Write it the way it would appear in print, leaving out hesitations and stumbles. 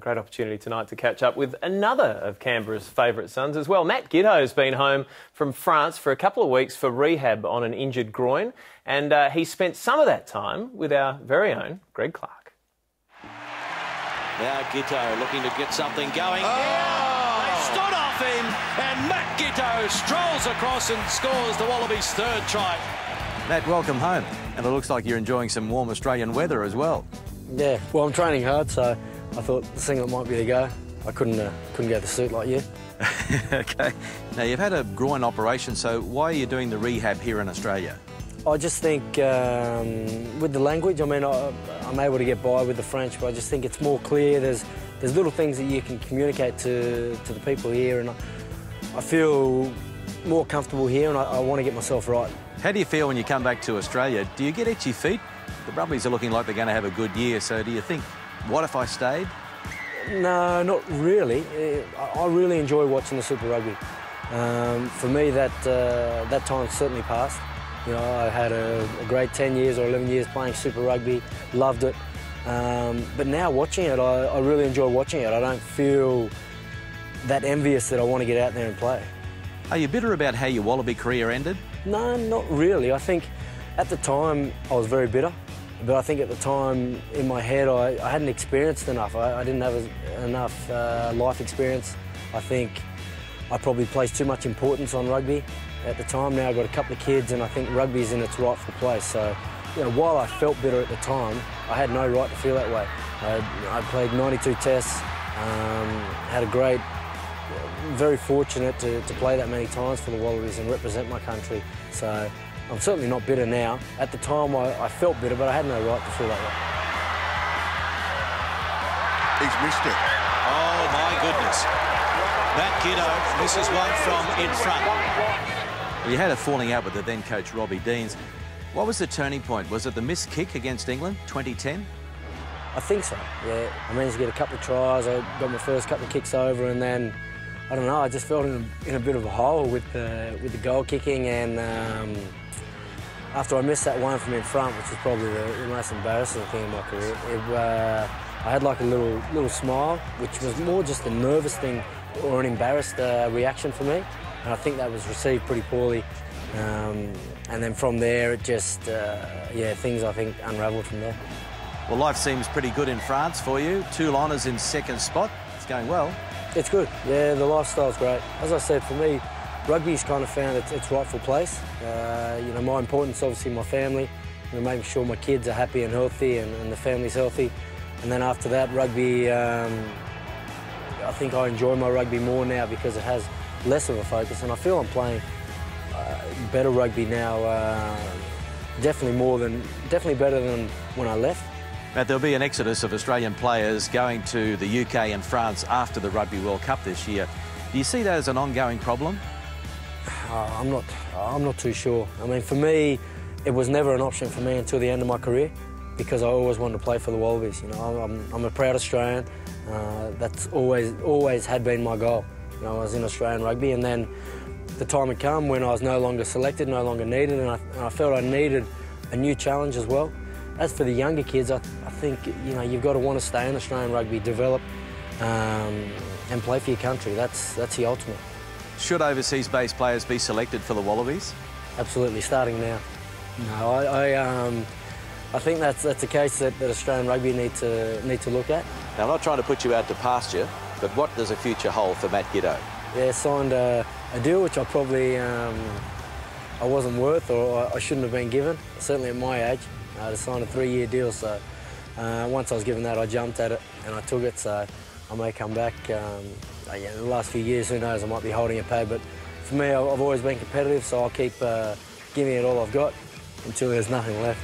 Great opportunity tonight to catch up with another of Canberra's favourite sons as well. Matt Giteau has been home from France for a couple of weeks for rehab on an injured groin, and he spent some of that time with our very own Greg Clark. Now Giteau looking to get something going. Yeah, they stood off him, and Matt Giteau strolls across and scores the Wallabies' third try. Matt, welcome home. And it looks like you're enjoying some warm Australian weather as well. Yeah, well, I'm training hard, so I thought the singlet might be the go. I couldn't get the suit like you. OK. Now, you've had a groin operation, so why are you doing the rehab here in Australia? I just think with the language, I mean, I'm able to get by with the French, but I just think it's more clear. There's little things that you can communicate to the people here, and I feel more comfortable here, and I want to get myself right. How do you feel when you come back to Australia? Do you get itchy feet? The Rugby's are looking like they're going to have a good year, so do you think, what if I stayed? No, not really. I really enjoy watching the Super Rugby. For me, that time's certainly passed. You know, I had a great 10 years or 11 years playing Super Rugby, loved it. But now watching it, I really enjoy watching it. I don't feel that envious that I want to get out there and play. Are you bitter about how your Wallaby career ended? No, not really. I think at the time I was very bitter, but I think at the time in my head I hadn't experienced enough. I didn't have enough life experience. I think I probably placed too much importance on rugby at the time. Now I've got a couple of kids and I think rugby's in its rightful place. So, you know, while I felt bitter at the time, I had no right to feel that way. I played 92 tests, had a great, very fortunate to play that many times for the Wallabies and represent my country. So I'm certainly not bitter now. At the time I felt bitter, but I had no right to feel that way. He's missed it. Oh my goodness. Matt Giteau misses one from in front. Well, you had a falling out with the then coach Robbie Deans. What was the turning point? Was it the missed kick against England, 2010? I think so, yeah. I managed to get a couple of tries. I got my first couple of kicks over, and then I don't know, I just felt in a bit of a hole with the goal kicking, and after I missed that one from in front, which was probably the most embarrassing thing in my career, I had like a little smile, which was more just a nervous thing or an embarrassed reaction for me, and I think that was received pretty poorly. And then from there, it just, yeah, things I think unravelled from there. Well, life seems pretty good in France for you. 2 honours in second spot. It's going well. It's good, yeah, the lifestyle's great. As I said, for me, rugby's kind of found its rightful place. You know, my importance, obviously, my family, you know, making sure my kids are happy and healthy and the family's healthy. And then after that, rugby, I think I enjoy my rugby more now because it has less of a focus, and I feel I'm playing better rugby now, definitely better than when I left. Matt, there'll be an exodus of Australian players going to the UK and France after the Rugby World Cup this year. Do you see that as an ongoing problem? I'm not too sure. I mean, for me, it was never an option for me until the end of my career because I always wanted to play for the Wallabies. You know, I'm a proud Australian. That's always had been my goal. You know, I was in Australian rugby, and then the time had come when I was no longer selected, no longer needed, and I felt I needed a new challenge as well. As for the younger kids, I think, you know, you've got to want to stay in Australian rugby, develop, and play for your country. That's the ultimate. Should overseas-based players be selected for the Wallabies? Absolutely, starting now. No, I think that's a case that Australian rugby need to look at. Now, I'm not trying to put you out to pasture, but what does a future hold for Matt Giteau? Yeah, signed a deal which I probably I wasn't worth, or I shouldn't have been given, certainly at my age. To sign a 3-year deal, so once I was given that, I jumped at it and I took it, so I may come back. Yeah, the last few years, who knows, I might be holding a pay, but for me, I've always been competitive, so I'll keep giving it all I've got until there's nothing left.